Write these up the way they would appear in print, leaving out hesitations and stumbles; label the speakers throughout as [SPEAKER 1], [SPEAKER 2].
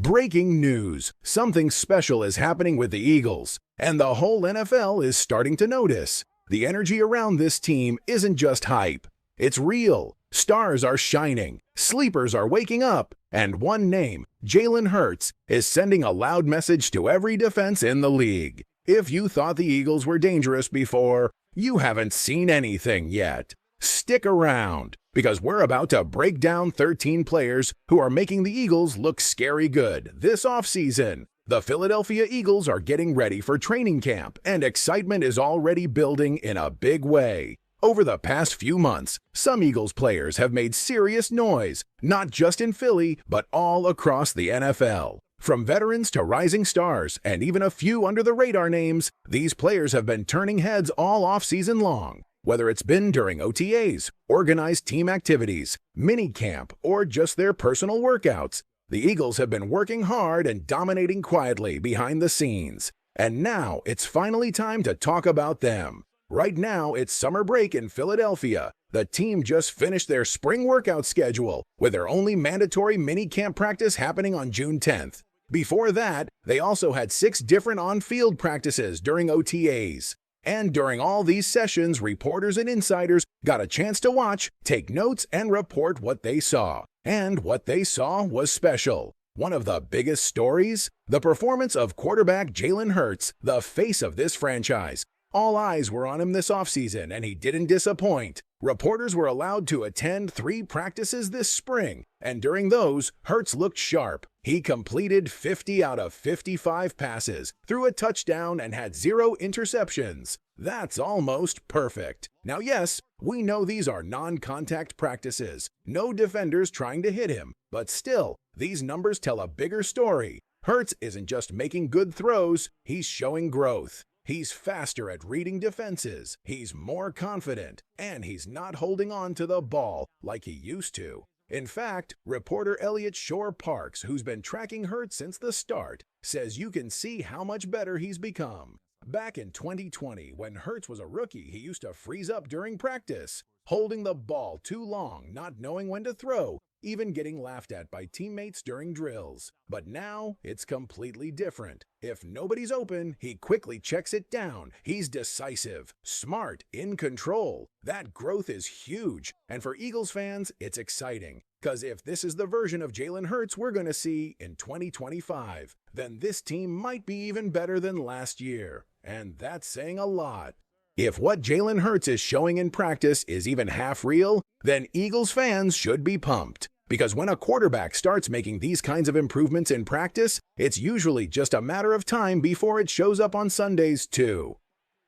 [SPEAKER 1] Breaking news! Something special is happening with the Eagles, and the whole NFL is starting to notice. The energy around this team isn't just hype. It's real. Stars are shining, sleepers are waking up, and one name, Jalen Hurts, is sending a loud message to every defense in the league. If you thought the Eagles were dangerous before, you haven't seen anything yet. Stick around, because we're about to break down 13 players who are making the Eagles look scary good this offseason. The Philadelphia Eagles are getting ready for training camp, and excitement is already building in a big way. Over the past few months, some Eagles players have made serious noise, not just in Philly, but all across the NFL. From veterans to rising stars, and even a few under-the-radar names, these players have been turning heads all offseason long. Whether it's been during OTAs, organized team activities, mini-camp, or just their personal workouts, the Eagles have been working hard and dominating quietly behind the scenes. And now it's finally time to talk about them. Right now, it's summer break in Philadelphia. The team just finished their spring workout schedule, with their only mandatory mini-camp practice happening on June 10th. Before that, they also had 6 different on-field practices during OTAs. And during all these sessions, reporters and insiders got a chance to watch, take notes, and report what they saw. And what they saw was special. One of the biggest stories? The performance of quarterback Jalen Hurts, the face of this franchise. All eyes were on him this offseason, and he didn't disappoint. Reporters were allowed to attend 3 practices this spring, and during those, Hurts looked sharp. He completed 50 out of 55 passes, threw a touchdown, and had 0 interceptions. That's almost perfect. Now yes, we know these are non-contact practices. No defenders trying to hit him, but still, these numbers tell a bigger story. Hurts isn't just making good throws, he's showing growth. He's faster at reading defenses, he's more confident, and he's not holding on to the ball like he used to. In fact, reporter Elliot Shore-Parks, who's been tracking Hurts since the start, says you can see how much better he's become. Back in 2020, when Hurts was a rookie, he used to freeze up during practice, holding the ball too long, not knowing when to throw, even getting laughed at by teammates during drills. But now, it's completely different. If nobody's open, he quickly checks it down. He's decisive, smart, in control. That growth is huge, and for Eagles fans, it's exciting. Because if this is the version of Jalen Hurts we're going to see in 2025, then this team might be even better than last year. And that's saying a lot. If what Jalen Hurts is showing in practice is even half real, then Eagles fans should be pumped. Because when a quarterback starts making these kinds of improvements in practice, it's usually just a matter of time before it shows up on Sundays too.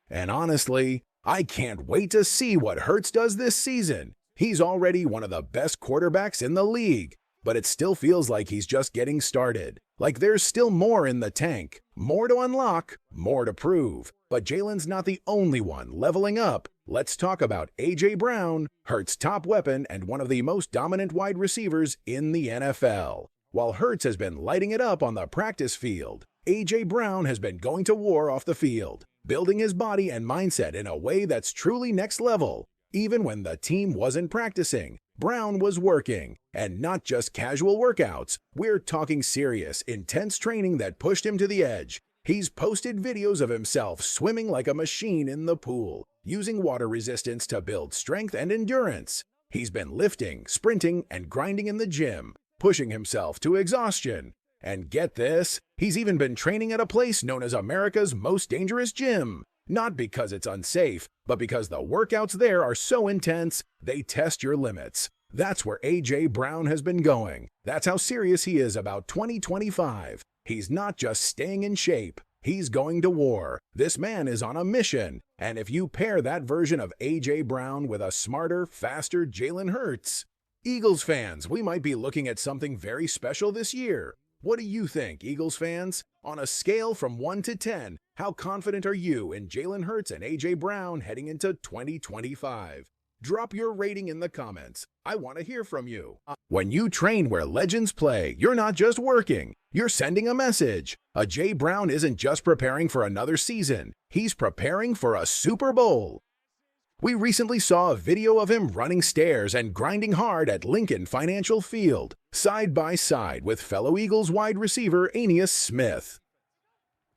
[SPEAKER 1] And honestly, I can't wait to see what Hurts does this season. He's already one of the best quarterbacks in the league, but it still feels like he's just getting started. Like there's still more in the tank, more to unlock, more to prove. But Jalen's not the only one leveling up. Let's talk about A.J. Brown, Hurts' top weapon and one of the most dominant wide receivers in the NFL. While Hurts has been lighting it up on the practice field, A.J. Brown has been going to war off the field, building his body and mindset in a way that's truly next level. Even when the team wasn't practicing, Brown was working, and not just casual workouts. We're talking serious, intense training that pushed him to the edge. He's posted videos of himself swimming like a machine in the pool, using water resistance to build strength and endurance. He's been lifting, sprinting, and grinding in the gym, pushing himself to exhaustion. And get this, he's even been training at a place known as America's most dangerous gym. Not because it's unsafe, but because the workouts there are so intense, they test your limits. That's where A.J. Brown has been going. That's how serious he is about 2025. He's not just staying in shape, he's going to war. This man is on a mission. And if you pair that version of A.J. Brown with a smarter, faster Jalen Hurts, Eagles fans, we might be looking at something very special this year. What do you think, Eagles fans? On a scale from 1 to 10, how confident are you in Jalen Hurts and A.J. Brown heading into 2025? Drop your rating in the comments. I want to hear from you. When you train where legends play, you're not just working, you're sending a message. A.J. Brown isn't just preparing for another season, he's preparing for a Super Bowl. We recently saw a video of him running stairs and grinding hard at Lincoln Financial Field, side by side with fellow Eagles wide receiver Aeneas Smith.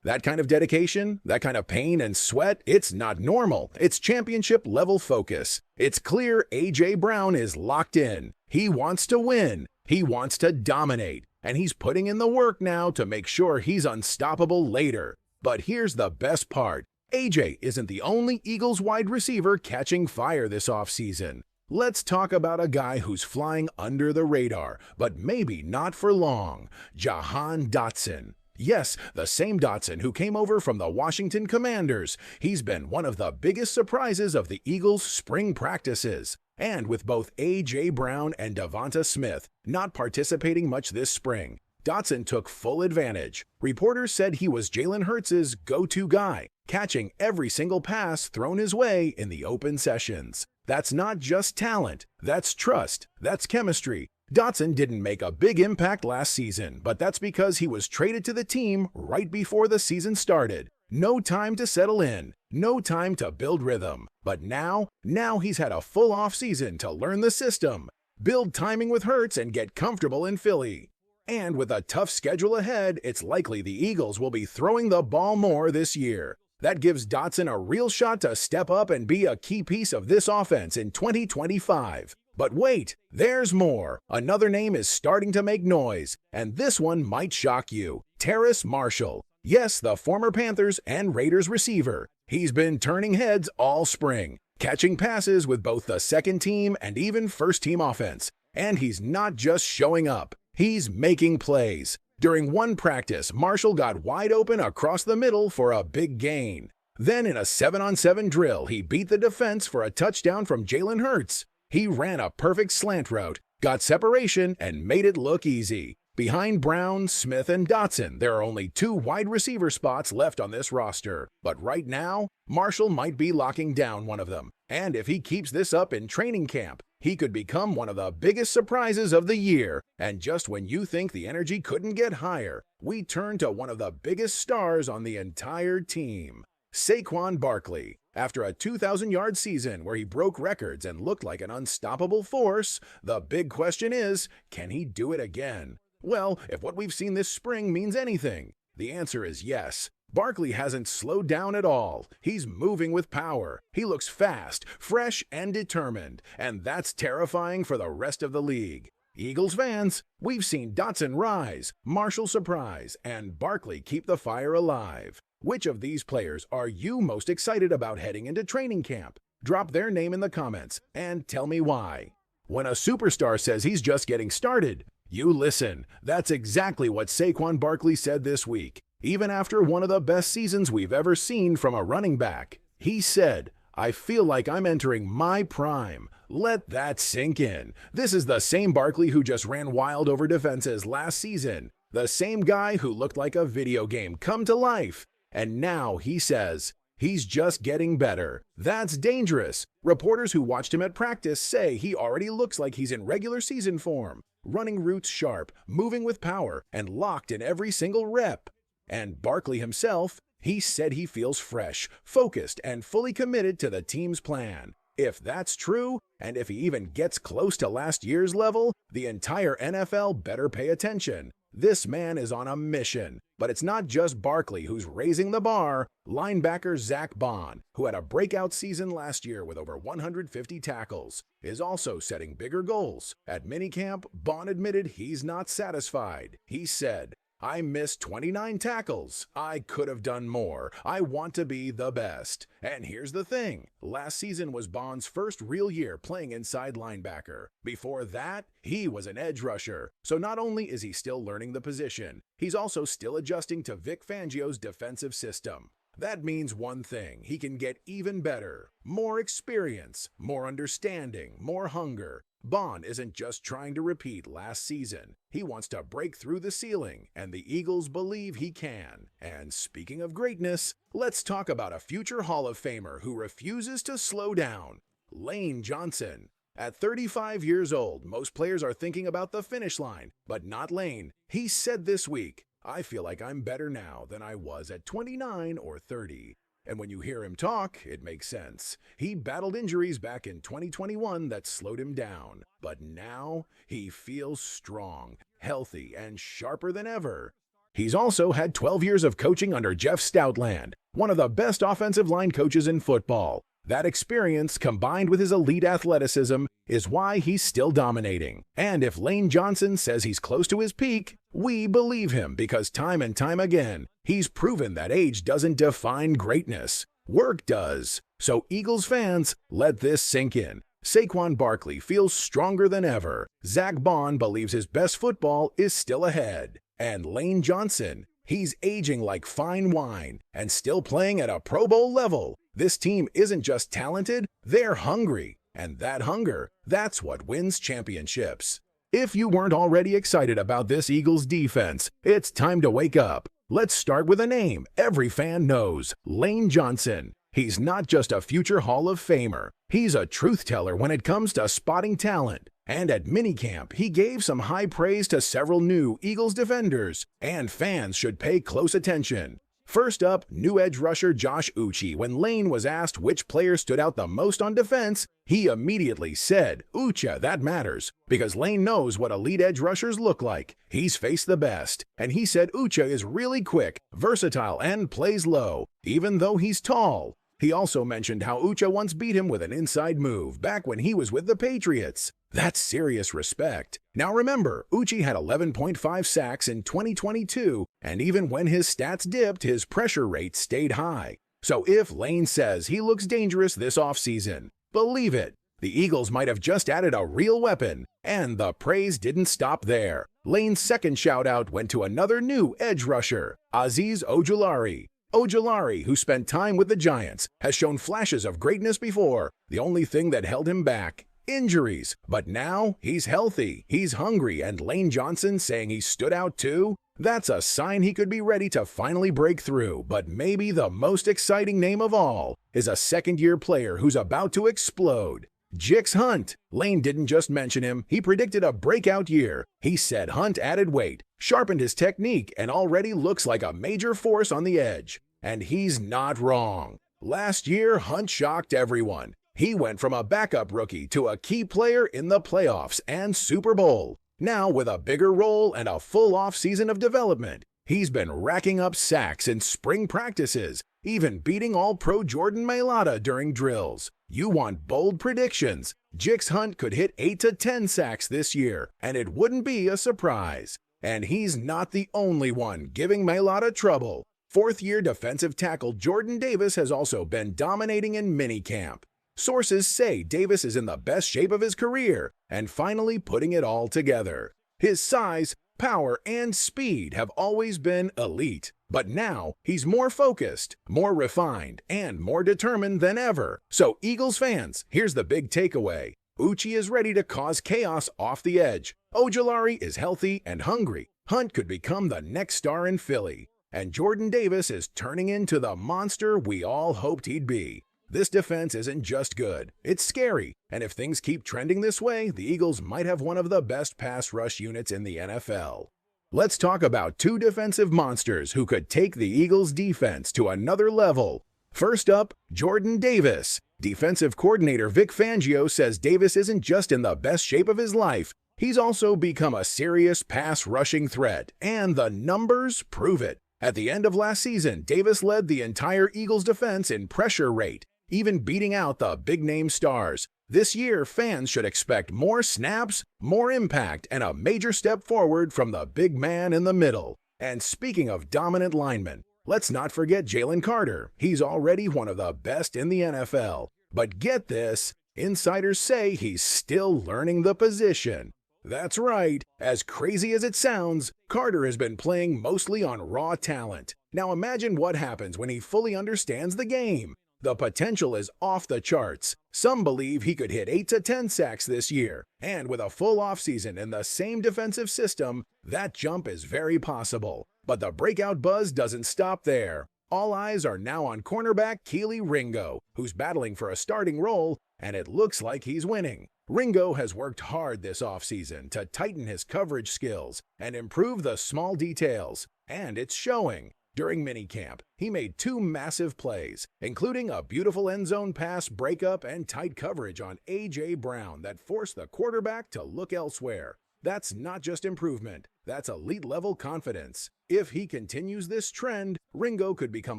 [SPEAKER 1] That kind of dedication, that kind of pain and sweat, it's not normal. It's championship-level focus. It's clear A.J. Brown is locked in. He wants to win. He wants to dominate. And he's putting in the work now to make sure he's unstoppable later. But here's the best part. A.J. isn't the only Eagles wide receiver catching fire this offseason. Let's talk about a guy who's flying under the radar, but maybe not for long. Jahan Dotson. Yes, the same Dotson who came over from the Washington Commanders. He's been one of the biggest surprises of the Eagles' spring practices. And with both A.J. Brown and Devonta Smith not participating much this spring, Dotson took full advantage. Reporters said he was Jalen Hurts' go-to guy, catching every single pass thrown his way in the open sessions. That's not just talent, that's trust, that's chemistry. Dotson didn't make a big impact last season, but that's because he was traded to the team right before the season started. No time to settle in, no time to build rhythm. But now he's had a full offseason to learn the system, build timing with Hurts, and get comfortable in Philly. And with a tough schedule ahead, it's likely the Eagles will be throwing the ball more this year. That gives Dotson a real shot to step up and be a key piece of this offense in 2025. But wait, there's more. Another name is starting to make noise, and this one might shock you. Terrace Marshall. Yes, the former Panthers and Raiders receiver. He's been turning heads all spring, catching passes with both the second team and even first team offense. And he's not just showing up, he's making plays. During one practice, Marshall got wide open across the middle for a big gain. Then in a 7-on-7 drill, he beat the defense for a touchdown from Jalen Hurts. He ran a perfect slant route, got separation, and made it look easy. Behind Brown, Smith, and Dotson, there are only 2 wide receiver spots left on this roster. But right now, Marshall might be locking down one of them. And if he keeps this up in training camp, he could become one of the biggest surprises of the year. And just when you think the energy couldn't get higher, we turn to one of the biggest stars on the entire team. Saquon Barkley. After a 2,000-yard season where he broke records and looked like an unstoppable force, the big question is, can he do it again? Well, if what we've seen this spring means anything, the answer is yes. Barkley hasn't slowed down at all. He's moving with power. He looks fast, fresh, and determined, and that's terrifying for the rest of the league. Eagles fans, we've seen Dotson rise, Marshall surprise, and Barkley keep the fire alive. Which of these players are you most excited about heading into training camp? Drop their name in the comments and tell me why. When a superstar says he's just getting started, you listen. That's exactly what Saquon Barkley said this week. Even after one of the best seasons we've ever seen from a running back, he said, "I feel like I'm entering my prime." Let that sink in. This is the same Barkley who just ran wild over defenses last season. The same guy who looked like a video game come to life. And now he says, he's just getting better. That's dangerous. Reporters who watched him at practice say he already looks like he's in regular season form, running routes sharp, moving with power, and locked in every single rep. And Barkley himself, he said he feels fresh, focused, and fully committed to the team's plan. If that's true, and if he even gets close to last year's level, the entire NFL better pay attention. This man is on a mission. But it's not just Barkley who's raising the bar. Linebacker Zach Bond, who had a breakout season last year with over 150 tackles, is also setting bigger goals. At minicamp, Bond admitted he's not satisfied. He said, "I missed 29 tackles. I could have done more. I want to be the best." And here's the thing. Last season was Bond's first real year playing inside linebacker. Before that, he was an edge rusher. So not only is he still learning the position, he's also still adjusting to Vic Fangio's defensive system. That means one thing, he can get even better. More experience, more understanding, more hunger. Bond isn't just trying to repeat last season. He wants to break through the ceiling, and the Eagles believe he can. And speaking of greatness, let's talk about a future Hall of Famer who refuses to slow down. Lane Johnson. At 35 years old, most players are thinking about the finish line, but not Lane. He said this week, "I feel like I'm better now than I was at 29 or 30. And when you hear him talk, it makes sense. He battled injuries back in 2021 that slowed him down. But now he feels strong, healthy, and sharper than ever. He's also had 12 years of coaching under Jeff Stoutland, one of the best offensive line coaches in football. That experience, combined with his elite athleticism, is why he's still dominating. And if Lane Johnson says he's close to his peak, we believe him because time and time again, he's proven that age doesn't define greatness. Work does. So Eagles fans, let this sink in. Saquon Barkley feels stronger than ever. Zach Bond believes his best football is still ahead. And Lane Johnson, he's aging like fine wine and still playing at a Pro Bowl level. This team isn't just talented, they're hungry. And that hunger, that's what wins championships. If you weren't already excited about this Eagles defense, it's time to wake up. Let's start with a name every fan knows, Lane Johnson. He's not just a future Hall of Famer. He's a truth teller when it comes to spotting talent. And at minicamp, he gave some high praise to several new Eagles defenders, and fans should pay close attention. First up, new edge rusher Josh Uche. When Lane was asked which player stood out the most on defense, he immediately said, Uche, that matters, because Lane knows what elite edge rushers look like. He's faced the best, and he said Uche is really quick, versatile, and plays low, even though he's tall. He also mentioned how Uche once beat him with an inside move back when he was with the Patriots. That's serious respect. Now remember, Uche had 11.5 sacks in 2022, and even when his stats dipped, his pressure rate stayed high. So if Lane says he looks dangerous this offseason, believe it. The Eagles might have just added a real weapon, and the praise didn't stop there. Lane's second shout-out went to another new edge rusher, Azeez Ojulari. Ojulari, who spent time with the Giants, has shown flashes of greatness before. The only thing that held him back, injuries. But now, he's healthy, he's hungry, and Lane Johnson saying he stood out too? That's a sign he could be ready to finally break through. But maybe the most exciting name of all is a second-year player who's about to explode. Jix Hunt. Lane didn't just mention him, he predicted a breakout year. He said Hunt added weight, sharpened his technique, and already looks like a major force on the edge. And he's not wrong. Last year, Hunt shocked everyone. He went from a backup rookie to a key player in the playoffs and Super Bowl. Now, with a bigger role and a full off-season of development, he's been racking up sacks in spring practices, even beating All-Pro Jordan Mailata during drills. You want bold predictions? Jix Hunt could hit 8 to 10 sacks this year, and it wouldn't be a surprise. And he's not the only one giving Mailata trouble. Fourth-year defensive tackle Jordan Davis has also been dominating in minicamp. Sources say Davis is in the best shape of his career and finally putting it all together. His size, power, and speed have always been elite. But now, he's more focused, more refined, and more determined than ever. So, Eagles fans, here's the big takeaway. Uche is ready to cause chaos off the edge. Ojulari is healthy and hungry. Hunt could become the next star in Philly. And Jordan Davis is turning into the monster we all hoped he'd be. This defense isn't just good, it's scary. And if things keep trending this way, the Eagles might have one of the best pass rush units in the NFL. Let's talk about two defensive monsters who could take the Eagles' defense to another level. First up, Jordan Davis. Defensive coordinator Vic Fangio says Davis isn't just in the best shape of his life, he's also become a serious pass-rushing threat, and the numbers prove it. At the end of last season, Davis led the entire Eagles defense in pressure rate, even beating out the big-name stars. This year, fans should expect more snaps, more impact, and a major step forward from the big man in the middle. And speaking of dominant linemen, let's not forget Jalen Carter. He's already one of the best in the NFL. But get this, insiders say he's still learning the position. That's right, as crazy as it sounds, Carter has been playing mostly on raw talent. Now imagine what happens when he fully understands the game. The potential is off the charts. Some believe he could hit 8 to 10 sacks this year, and with a full offseason in the same defensive system, that jump is very possible. But the breakout buzz doesn't stop there. All eyes are now on cornerback Keely Ringo, who's battling for a starting role, and it looks like he's winning. Ringo has worked hard this offseason to tighten his coverage skills and improve the small details, and it's showing. During minicamp, he made two massive plays, including a beautiful end zone pass breakup and tight coverage on A.J. Brown that forced the quarterback to look elsewhere. That's not just improvement, that's elite-level confidence. If he continues this trend, Ringo could become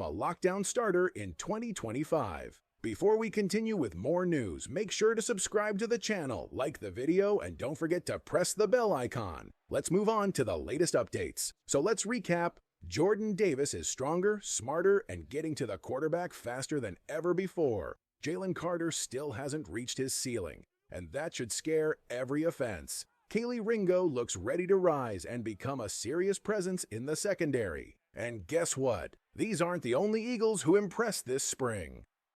[SPEAKER 1] a lockdown starter in 2025. Before we continue with more news, make sure to subscribe to the channel, like the video, and don't forget to press the bell icon. Let's move on to the latest updates. So let's recap. Jordan Davis is stronger, smarter, and getting to the quarterback faster than ever before. Jalen Carter still hasn't reached his ceiling, and that should scare every offense. Kaylee Ringo looks ready to rise and become a serious presence in the secondary. And guess what? These aren't the only Eagles who impressed this spring.